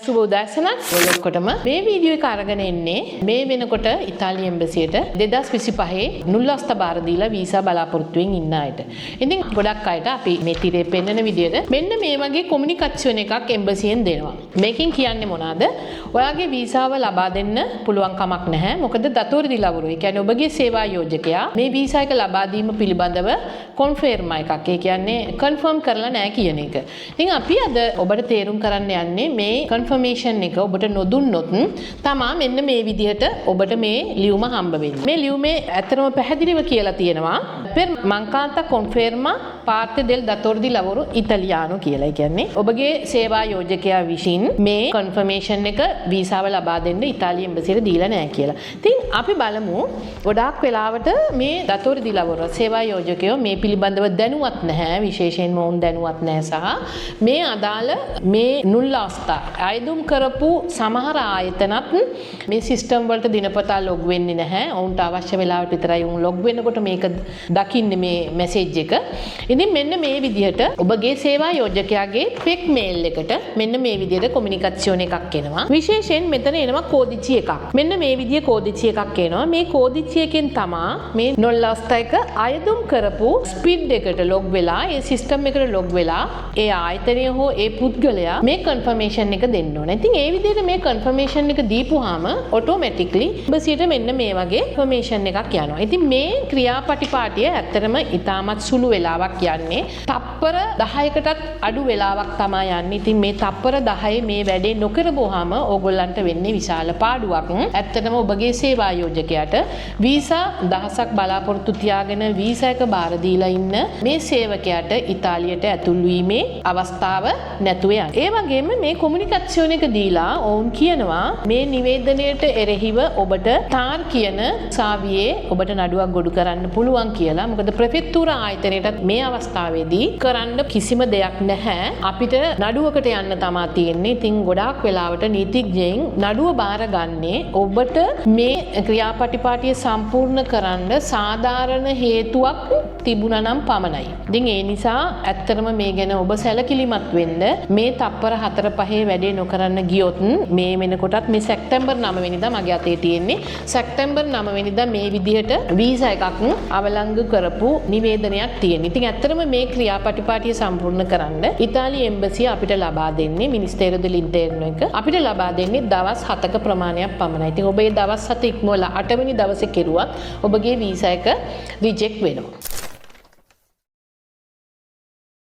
සුබ උදෑසනක් ඔයකොටම මේ වීඩියෝ එක අරගෙන එන්නේ මේ වෙනකොට ඉතාලි එම්බසියට 2025 නුල්ලස්ත බාර දීලා වීසා බලාපොරොත්තුවෙන් ඉන්න අයට. ඉතින් ගොඩක් අයට අපි මේ තිරේ පෙන්නන විදියට මෙන්න මේ වගේ කොමියුනිකේෂන් එකක් එම්බසියෙන් දෙනවා. මේකෙන් කියන්නේ මොනවාද? ඔයාගේ වීසාව ලබා දෙන්න පුළුවන් කමක් නැහැ. මොකද දතෝරි ලවරු. ඒ කියන්නේ ඔබගේ සේවා යෝජකයා මේ වීසා එක ලබා දීම පිළිබඳව කොන්ෆර්ම් එකක්. ඒ කියන්නේ කන්ෆර්ම් කරලා නැහැ කියන එක. ඉතින් අපි අද ඔබට තේරුම් කරන්න යන්නේ මේ කන්ෆර්මේෂන් එක ඔබට නොදුන්නොත් තමා මෙන්න මේ විදිහට ඔබට මේ ලියුම හම්බ වෙන්නේ. මේ ලියුමේ ඇත්තටම පැහැදිලිව කියලා තියෙනවා per mancata conferma parte del datore di lavoro italiano කියලා. ඒ කියන්නේ ඔබගේ සේවා යෝජකයා විසින් මේ කන්ෆර්මේෂන් එක වීසාව ලබා දෙන්න ඉතාලි එම්බසියට දීලා නැහැ කියලා. ඉතින් අපි බලමු ගොඩාක් වෙලාවට මේ datore di lavoro සේවා යෝජකයෝ මේ පිළිබඳව දැනුවත් නැහැ. විශේෂයෙන්ම වුන් දැනුවත් නැහැ සහ මේ අදාළ මේ නුල්ලාස්තා අයදුම් කරපු සමහර ආයතනත් මේ සිස්ටම් වලට දිනපතා ලොග් වෙන්නේ නැහැ. ඔවුන්ට අවශ්‍ය වෙලාවට විතරයි උන් ලොග් වෙනකොට මේක දකින්නේ මේ මැසේජ් එක. ඉතින් මෙන්න මේ විදිහට ඔබගේ සේවා යෝජකයාගේ ෆේක් මේල් එකට මෙන්න මේ විදිහට කොමියුනිකේෂන් එකක් එනවා. විශේෂයෙන් මෙතන එනවා කෝදිචි එකක්. මෙන්න මේ විදිහේ කෝදිචි එකක් එනවා. මේ කෝදිචි එකෙන් තමා මේ නොල්ලාස්තා එක අයදුම් කරපු ස්පීඩ් එකට ලොග් වෙලා ඒ සිස්ටම් එකට ලොග් වෙලා ඒ ආයතනය හෝ ඒ පුද්ගලයා මේ කන්ෆර්මේෂන් එක දෙන්න ඕනේ. ඉතින් ඒ විදිහට මේ කන්ෆර්මේෂන් එක දීපුවාම ඔටෝමැටික්ලි එම්බසියට මෙන්න මේ වගේ ඉන්ෆර්මේෂන් එකක් යනවා. ඉතින් මේ ක්‍රියාපටිපාටිය ඇත්තටම ඉතාමත් සුළු වෙලාවක් යන්නේ. තප්පර 10කටත් අඩු වෙලාවක් තමයි යන්නේ. ඉතින් මේ තප්පර 10 මේ වැඩේ නොකරපුවාම ඕගොල්ලන්ට වෙන්නේ විශාල පාඩුවක්. ඇත්තටම ඔබගේ සේවා යෝජකයාට වීසා දහසක් බලාපොරොත්තු තියාගෙන වීසා එක බාර දීලා ඉන්න මේ සේවකයාට ඉතාලියට ඇතුල් වීමේ අවස්ථාව නැතුව යනවා. ඒ වගේම මේ කොමියුනිකේෂන් එක දීලා ඔවුන් කියනවා මේ නිවේදනයට එරෙහිව ඔබට තාර් කියන සාවියේ ඔබට නඩුවක් ගොඩ කරන්න පුළුවන් කියලා. මොකද ප්‍රෙෆෙක්තුර ආයතනයටත් මේ අවස්ථාවේදී කරන්න කිසිම දෙයක් නැහැ. අපිට නඩුවකට යන්න තමයි තියෙන්නේ. ඉතින් ගොඩාක් වෙලාවට නීතිඥයින් නඩුව බාරගන්නේ ඔබට මේ ක්‍රියාපටිපාටිය සම්පූර්ණ කරන්න සාධාරණ හේතුවක් තිබුණා නම් පමණයි. ඉතින් ඒ නිසා ඇත්තටම මේ ගැන ඔබ සැලකිලිමත් වෙන්න. මේ තප්පර 4-5 වැඩේ නොකරන්න ගියොත් මේ වෙනකොටත් මේ සැප්තැම්බර් 9 වෙනිදා මගේ අතේ තියෙන්නේ සැප්තැම්බර් 9 වෙනිදා මේ විදිහට වීසා එකක් අවලංගු කරපු නිවේදනයක් තියෙනවා. ඉතින් ඇත්තටම මේ ක්‍රියාපටිපාටිය සම්පූර්ණ කරන්න ඉතාලි එම්බසිය අපිට ලබා දෙන්නේ මිනිස්තේරියෝ දෙල් ඉන්ටර්නෝ එක අපිට ලබා දෙන්නේ දවස් 7ක ප්‍රමාණයක් පමණයි. ඉතින් ඔබ මේ දවස් 7 ඉක්මවලා 8 වෙනි දවසේ කෙරුවත් ඔබගේ වීසා එක රිජෙක්ට් වෙනවා.